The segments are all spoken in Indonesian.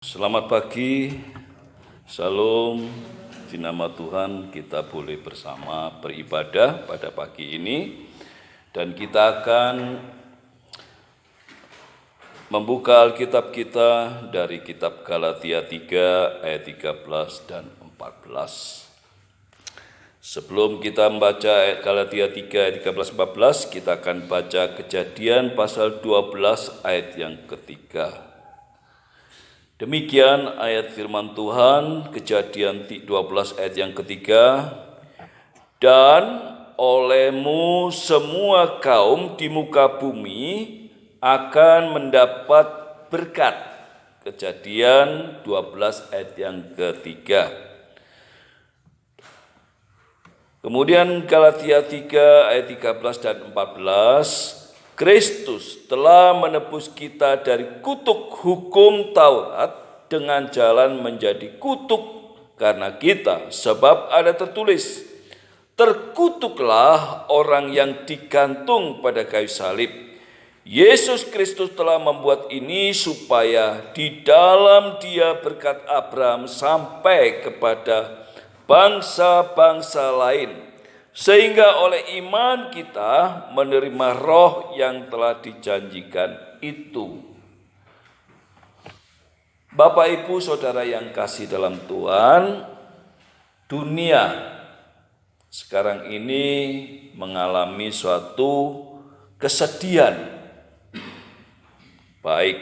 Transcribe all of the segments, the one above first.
Selamat pagi, Shalom. Di nama Tuhan kita boleh bersama beribadah pada pagi ini. Dan kita akan membuka Alkitab kita dari kitab Galatia 3 ayat 13 dan 14. Sebelum kita membaca ayat Galatia 3 ayat 13-14, kita akan baca Kejadian pasal 12 ayat yang ketiga. Demikian ayat firman Tuhan, Kejadian 12 ayat yang ketiga. Dan olehmu semua kaum di muka bumi akan mendapat berkat. Kejadian 12 ayat yang ketiga. Kemudian Galatia 3 ayat 13 dan 14. Kristus telah menebus kita dari kutuk hukum Taurat dengan jalan menjadi kutuk karena kita, sebab ada tertulis, terkutuklah orang yang digantung pada kayu salib. Yesus Kristus telah membuat ini supaya di dalam Dia berkat Abraham sampai kepada bangsa-bangsa lain, sehingga oleh iman kita menerima roh yang telah dijanjikan itu. Bapak, Ibu, Saudara yang kasih dalam Tuhan, dunia sekarang ini mengalami suatu kesedihan. Baik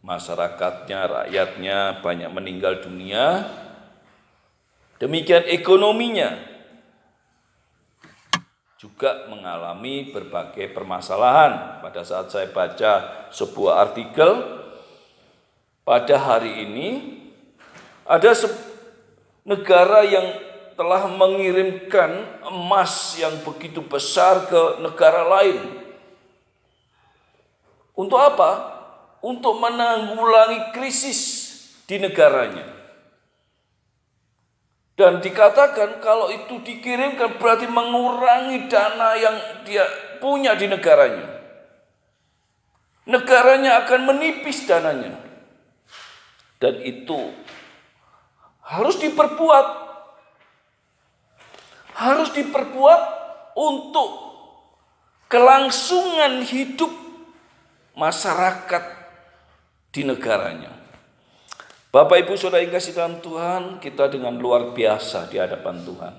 masyarakatnya, rakyatnya banyak meninggal dunia, demikian ekonominya juga mengalami berbagai permasalahan. Pada saat saya baca sebuah artikel, pada hari ini ada negara yang telah mengirimkan emas yang begitu besar ke negara lain. Untuk apa? Untuk menanggulangi krisis di negaranya. Dan dikatakan kalau itu dikirimkan berarti mengurangi dana yang dia punya di negaranya. Negaranya akan menipis dananya. Dan itu harus diperbuat. Harus diperbuat untuk kelangsungan hidup masyarakat di negaranya. Bapak, Ibu, Saudara yang kasih dalam Tuhan, kita dengan luar biasa di hadapan Tuhan.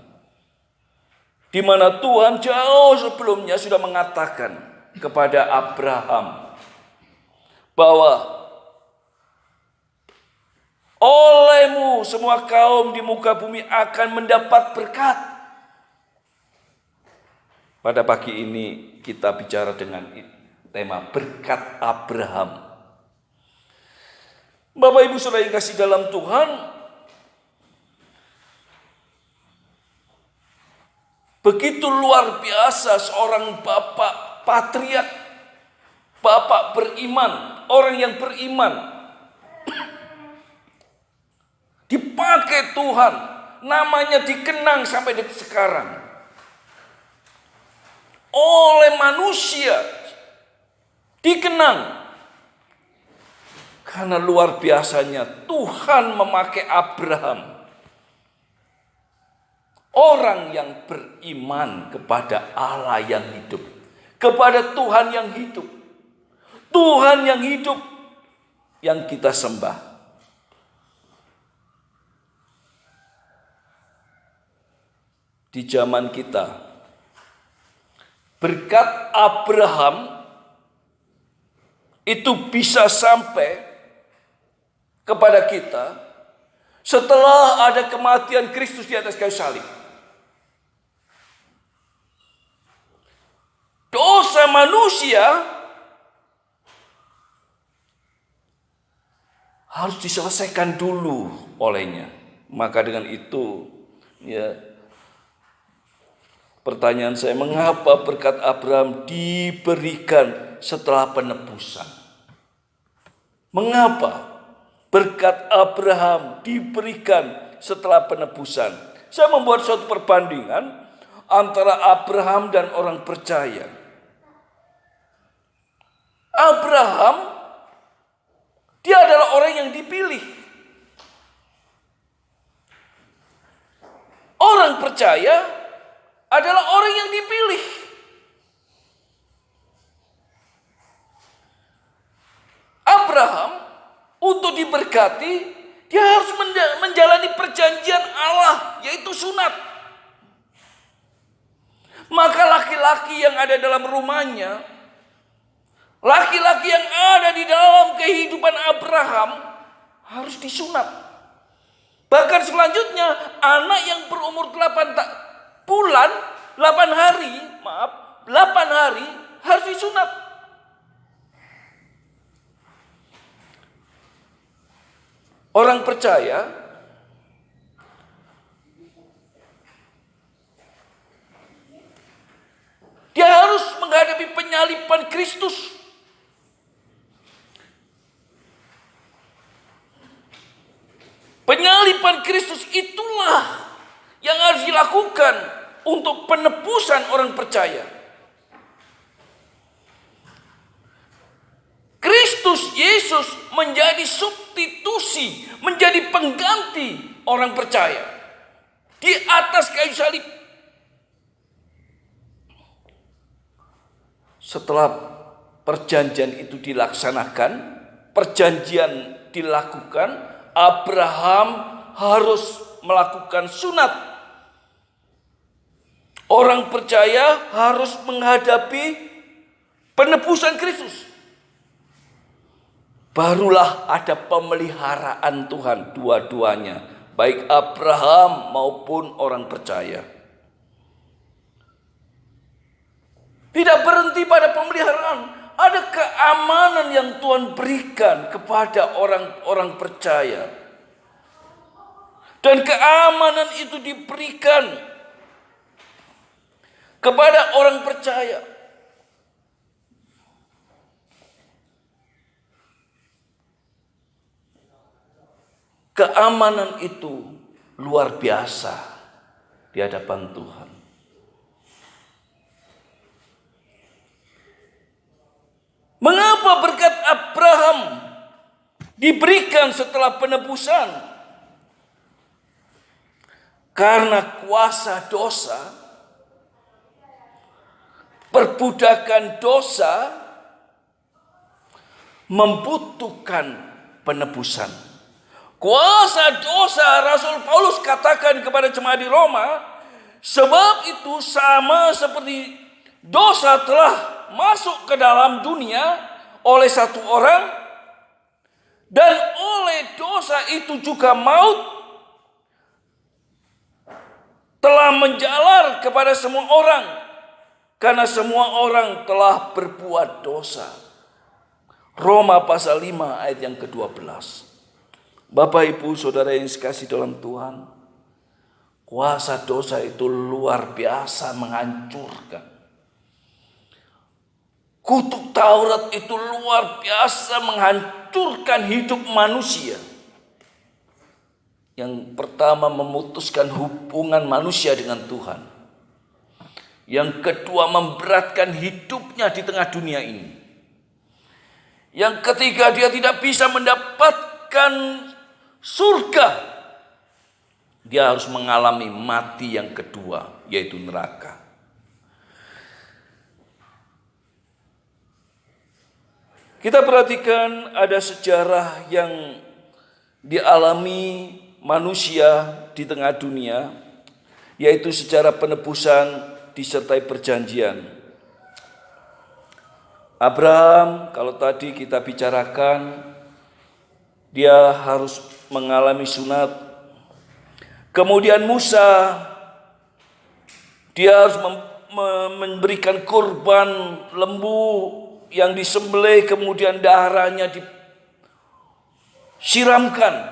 Di mana Tuhan jauh sebelumnya sudah mengatakan kepada Abraham bahwa olehmu semua kaum di muka bumi akan mendapat berkat. Pada pagi ini kita bicara dengan tema berkat Abraham. Bapak, Ibu, Saudara yang kasih dalam Tuhan, begitu luar biasa seorang bapak patriark, bapak beriman, orang yang beriman, dipakai Tuhan, namanya dikenang sampai detik sekarang. Oleh manusia dikenang. Karena luar biasanya Tuhan memakai Abraham, orang yang beriman kepada Allah yang hidup, kepada Tuhan yang hidup, Tuhan yang hidup yang kita sembah. Di zaman kita, berkat Abraham itu bisa sampai kepada kita setelah ada kematian Kristus di atas kayu salib. Dosa manusia harus diselesaikan dulu olehnya. Maka dengan itu, pertanyaan saya, mengapa berkat Abraham diberikan setelah penebusan? Mengapa berkat Abraham diberikan setelah penebusan? Saya membuat suatu perbandingan antara Abraham dan orang percaya. Abraham Dia adalah orang yang dipilih. Orang percaya adalah orang yang dipilih. Abraham untuk diberkati, dia harus menjalani perjanjian Allah, yaitu sunat. Maka laki-laki yang ada dalam rumahnya, laki-laki yang ada di dalam kehidupan Abraham harus disunat. Bahkan selanjutnya anak yang berumur 8 hari harus disunat. Orang percaya dia harus menghadapi penyaliban Kristus. Penyaliban Kristus itulah yang harus dilakukan untuk penebusan orang percaya. Kristus Yesus menjadi substitusi, menjadi pengganti orang percaya di atas kayu salib. Setelah perjanjian itu dilaksanakan, perjanjian dilakukan, Abraham harus melakukan sunat. Orang percaya harus menghadapi penebusan Kristus. Barulah ada pemeliharaan Tuhan dua-duanya, baik Abraham maupun orang percaya. Tidak berhenti pada pemeliharaan, ada keamanan yang Tuhan berikan kepada orang-orang percaya. Dan keamanan itu diberikan kepada orang percaya. Keamanan itu luar biasa di hadapan Tuhan. Mengapa berkat Abraham diberikan setelah penebusan? Karena kuasa dosa, perbudakan dosa membutuhkan penebusan. Kuasa dosa, Rasul Paulus katakan kepada jemaat di Roma, sebab itu sama seperti dosa telah masuk ke dalam dunia oleh satu orang, dan oleh dosa itu juga maut telah menjalar kepada semua orang, karena semua orang telah berbuat dosa. Roma pasal 5 ayat yang ke-12. Bapak Ibu Saudara yang dikasihi dalam Tuhan, kuasa dosa itu luar biasa menghancurkan. Kutuk Taurat itu luar biasa menghancurkan hidup manusia. Yang pertama, memutuskan hubungan manusia dengan Tuhan. Yang kedua, memberatkan hidupnya di tengah dunia ini. Yang ketiga, dia tidak bisa mendapatkan surga. Dia harus mengalami mati yang kedua, yaitu neraka. Kita perhatikan ada sejarah yang dialami manusia di tengah dunia, yaitu sejarah penebusan disertai perjanjian. Abraham, kalau tadi kita bicarakan, dia harus mengalami sunat. Kemudian Musa, dia harus memberikan kurban lembu yang disembelih, kemudian darahnya disiramkan,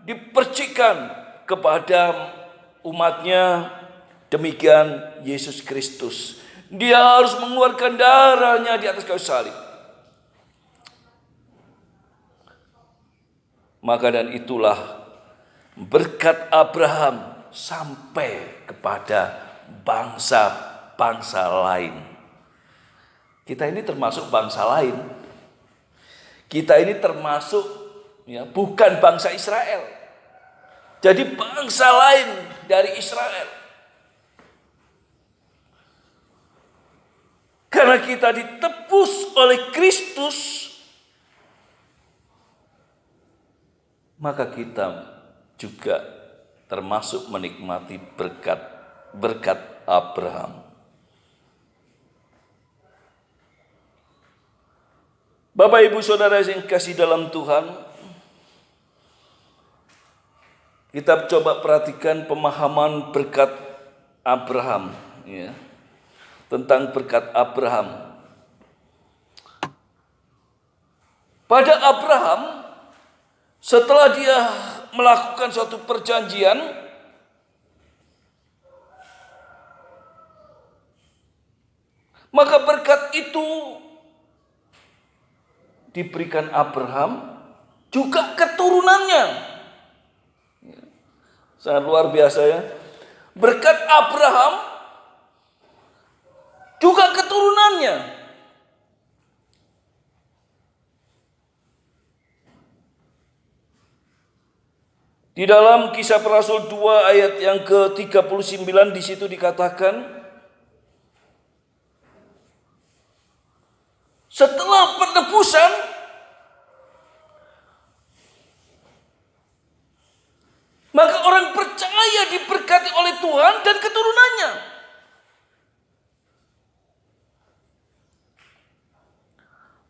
dipercikkan kepada umatnya. Demikian Yesus Kristus, dia harus mengeluarkan darahnya di atas kayu salib. Maka dan itulah berkat Abraham sampai kepada bangsa-bangsa lain. Kita ini termasuk bangsa lain. Kita ini termasuk ya, bukan bangsa Israel. Jadi bangsa lain dari Israel. Karena kita ditebus oleh Kristus, maka kita juga termasuk menikmati berkat Abraham. Bapak Ibu Saudara yang kasih dalam Tuhan, kita coba perhatikan pemahaman berkat Abraham, ya, tentang berkat Abraham. Pada Abraham, setelah dia melakukan suatu perjanjian, maka berkat itu diberikan Abraham juga keturunannya. Sangat luar biasa ya. Berkat Abraham juga keturunannya. Di dalam Kisah Para Rasul 2 ayat yang ke-39 di situ dikatakan, setelah penebusan, maka orang percaya diberkati oleh Tuhan dan keturunannya.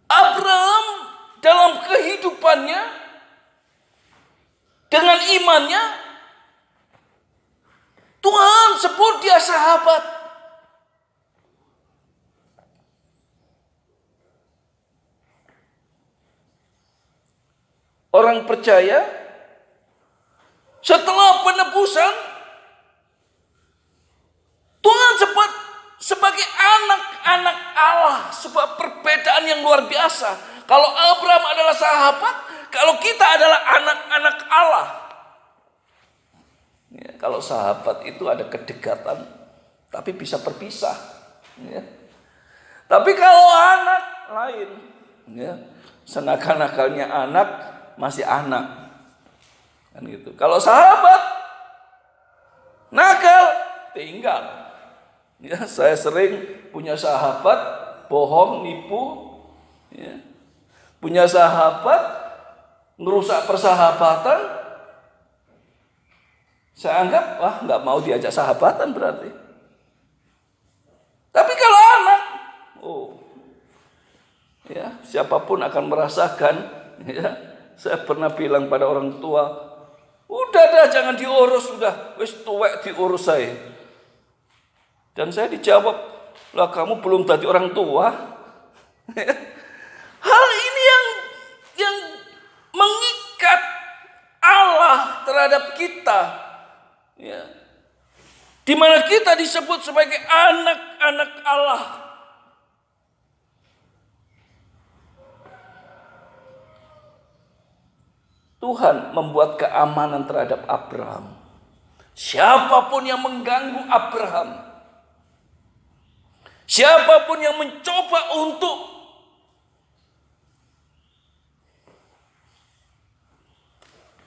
Abraham dalam kehidupannya, dengan imannya, Tuhan sebut dia sahabat. Orang percaya setelah penebusan, Tuhan sebut sebagai anak-anak Allah. Sebuah perbedaan yang luar biasa. Kalau Abraham adalah sahabat, kalau kita adalah anak-anak Allah. Ya, kalau sahabat itu ada kedekatan, tapi bisa berpisah. Ya. Tapi kalau anak lain, ya, senakan-nakalnya anak masih anak. Kan gitu. Kalau sahabat nakal, tinggal. Ya, saya sering punya sahabat bohong, nipu, ya. Punya sahabat ngerusak persahabatan. Saya anggap wah nggak mau diajak sahabatan berarti. Tapi kalau anak, ya siapapun akan merasakan. Ya, saya pernah bilang pada orang tua, udah dah jangan diurus, udah wis tuwek diurus saya. Dan saya dijawab, lah kamu belum tadi orang tua. Hal ini yang mengikat Allah terhadap kita, ya. Di mana kita disebut sebagai anak-anak Allah. Tuhan membuat keamanan terhadap Abraham. Siapapun yang mengganggu Abraham, siapapun yang mencoba untuk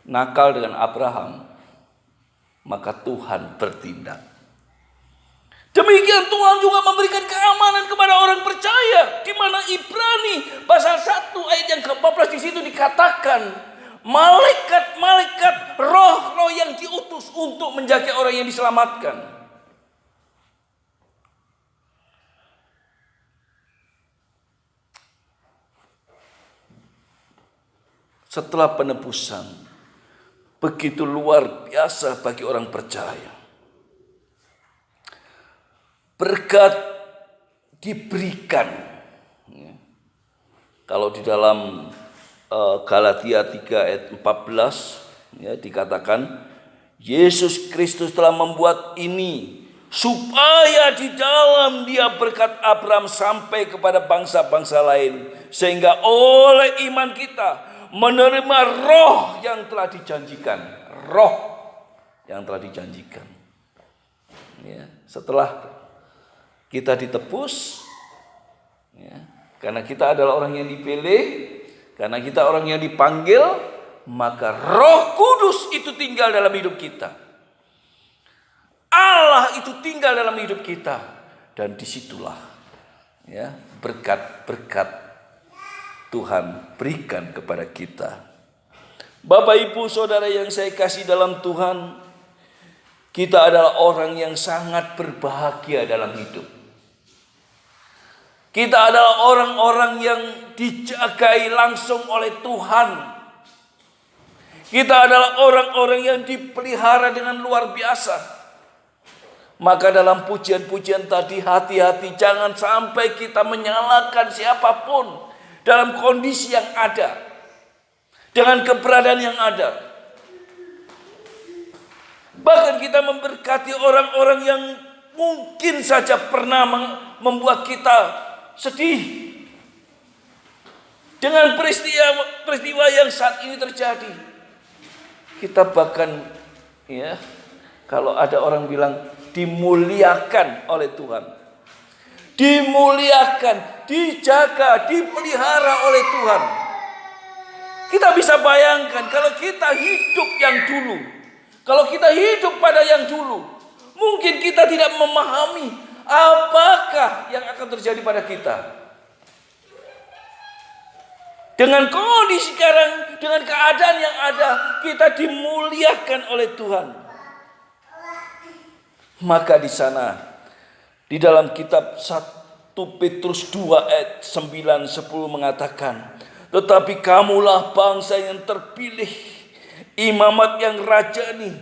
nakal dengan Abraham, maka Tuhan bertindak. Demikian Tuhan juga memberikan keamanan kepada orang percaya, di mana Ibrani pasal 1 ayat yang ke-14 di situ dikatakan, malaikat-malaikat, roh-roh yang diutus untuk menjaga orang yang diselamatkan. Setelah penebusan, begitu luar biasa bagi orang percaya. Berkat diberikan. Kalau di dalam Galatia 3 ayat 14, ya, dikatakan Yesus Kristus telah membuat ini supaya di dalam dia berkat Abraham sampai kepada bangsa-bangsa lain, sehingga oleh iman kita menerima roh yang telah dijanjikan. Roh yang telah dijanjikan. Ya, setelah kita ditebus, ya, karena kita adalah orang yang dipilih, karena kita orang yang dipanggil, maka Roh Kudus itu tinggal dalam hidup kita. Allah itu tinggal dalam hidup kita, dan disitulah ya berkat-berkat Tuhan berikan kepada kita. Bapak, Ibu, Saudara yang saya kasih dalam Tuhan, kita adalah orang yang sangat berbahagia dalam hidup. Kita adalah orang-orang yang dijagai langsung oleh Tuhan. Kita adalah orang-orang yang dipelihara dengan luar biasa. Maka dalam pujian-pujian tadi, hati-hati jangan sampai kita menyalahkan siapapun dalam kondisi yang ada, dengan keberadaan yang ada. Bahkan kita memberkati orang-orang yang mungkin saja pernah membuat kita sedih dengan peristiwa yang saat ini terjadi. Kita bahkan ya, kalau ada orang bilang dimuliakan oleh Tuhan, dimuliakan, dijaga, dipelihara oleh Tuhan. Kita bisa bayangkan kalau kita hidup yang dulu, kalau kita hidup pada yang dulu, mungkin kita tidak memahami apakah yang akan terjadi pada kita. Dengan kondisi sekarang, dengan keadaan yang ada, kita dimuliakan oleh Tuhan. Maka di sana, di dalam kitab 1 Petrus 2 ayat 9-10 mengatakan, tetapi kamulah bangsa yang terpilih, imamat yang rajani,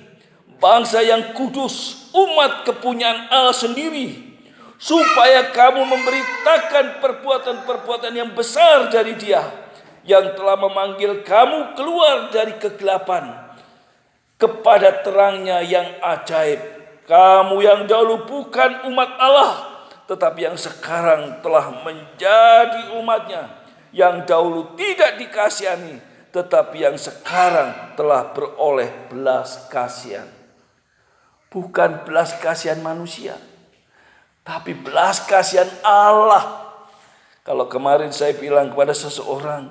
bangsa yang kudus, umat kepunyaan Allah sendiri, supaya kamu memberitakan perbuatan-perbuatan yang besar dari Dia, yang telah memanggil kamu keluar dari kegelapan kepada terangnya yang ajaib. Kamu yang dahulu bukan umat Allah, tetapi yang sekarang telah menjadi umatnya, yang dahulu tidak dikasihani, tetapi yang sekarang telah beroleh belas kasihan. Bukan belas kasihan manusia, tapi belas kasihan Allah. Kalau kemarin saya bilang kepada seseorang,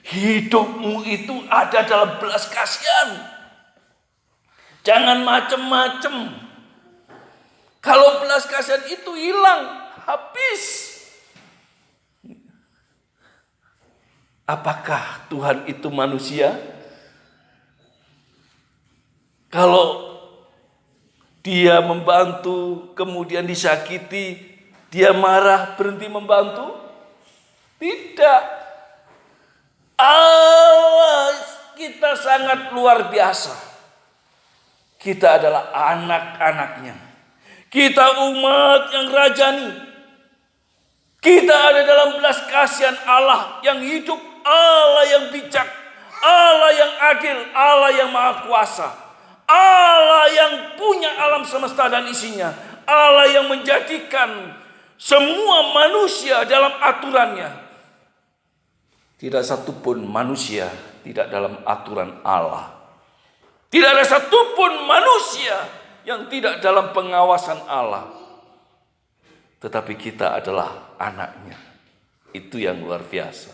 hidupmu itu ada dalam belas kasihan. Jangan macem-macem. Kalau belas kasihan itu hilang, habis. Apakah Tuhan itu manusia? Kalau Dia membantu kemudian disakiti, Dia marah berhenti membantu? Tidak. Allah kita sangat luar biasa. Kita adalah anak-anaknya. Kita umat yang rajani. Kita ada dalam belas kasihan Allah yang hidup, Allah yang bijak, Allah yang adil, Allah yang maha kuasa, Allah yang punya alam semesta dan isinya, Allah yang menjadikan semua manusia dalam aturannya. Tidak satupun manusia tidak dalam aturan Allah. Tidak ada satupun manusia yang tidak dalam pengawasan Allah. Tetapi kita adalah anaknya. Itu yang luar biasa.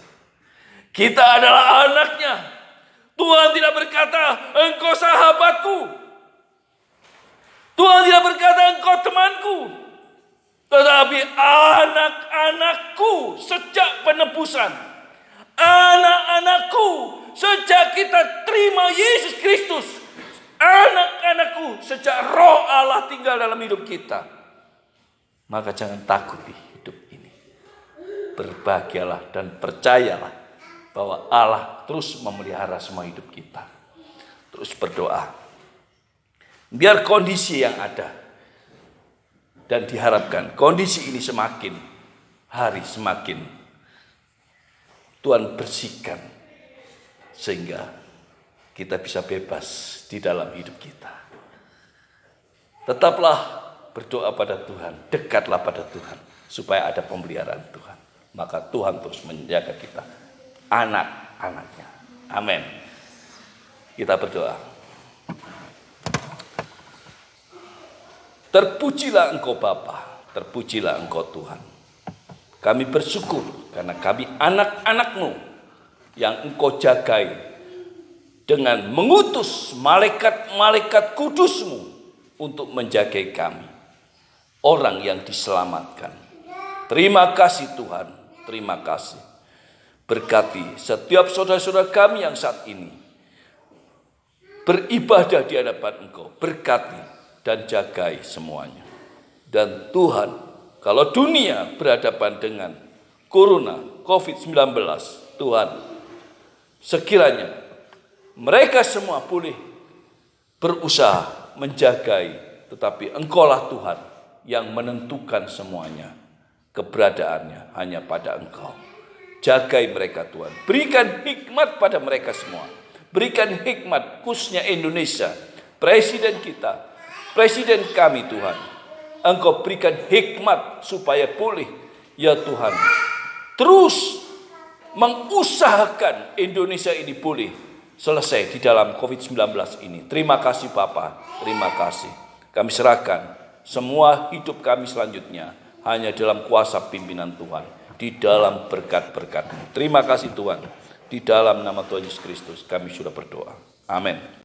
Kita adalah anaknya. Tuhan tidak berkata, engkau sahabatku. Tuhan tidak berkata, engkau temanku. Tetapi anak-anakku sejak penebusan. Anak-anakku sejak kita terima Yesus Kristus. Anak-anakku sejak Roh Allah tinggal dalam hidup kita. Maka jangan takut di hidup ini. Berbahagialah dan percayalah bahwa Allah terus memelihara semua hidup kita. Terus berdoa. Biar kondisi yang ada, dan diharapkan kondisi ini semakin hari semakin Tuhan bersihkan, sehingga kita bisa bebas di dalam hidup kita. Tetaplah berdoa pada Tuhan, dekatlah pada Tuhan, supaya ada pemeliharaan Tuhan. Maka Tuhan terus menjaga kita, anak-anaknya. Amin. Kita berdoa. Terpujilah Engkau Bapa, terpujilah Engkau Tuhan. Kami bersyukur karena kami anak-anak-Mu yang Engkau jagai dengan mengutus malaikat-malaikat kudus-Mu untuk menjagai kami, orang yang diselamatkan. Terima kasih Tuhan, terima kasih. Berkati setiap saudara-saudara kami yang saat ini beribadah di hadapan Engkau. Berkati dan jagai semuanya. Dan Tuhan, kalau dunia berhadapan dengan corona, COVID-19, Tuhan, sekiranya mereka semua boleh berusaha menjagai, tetapi Engkaulah Tuhan yang menentukan semuanya. Keberadaannya hanya pada Engkau. Jagai mereka Tuhan. Berikan hikmat pada mereka semua. Berikan hikmat khususnya Indonesia. Presiden kita, presiden kami Tuhan. Engkau berikan hikmat supaya boleh, ya Tuhan, terus mengusahakan Indonesia ini boleh selesai di dalam COVID-19 ini. Terima kasih Bapa, terima kasih. Kami serahkan semua hidup kami selanjutnya hanya dalam kuasa pimpinan Tuhan, di dalam berkat-berkat-Mu. Terima kasih Tuhan. Di dalam nama Tuhan Yesus Kristus kami sudah berdoa. Amin.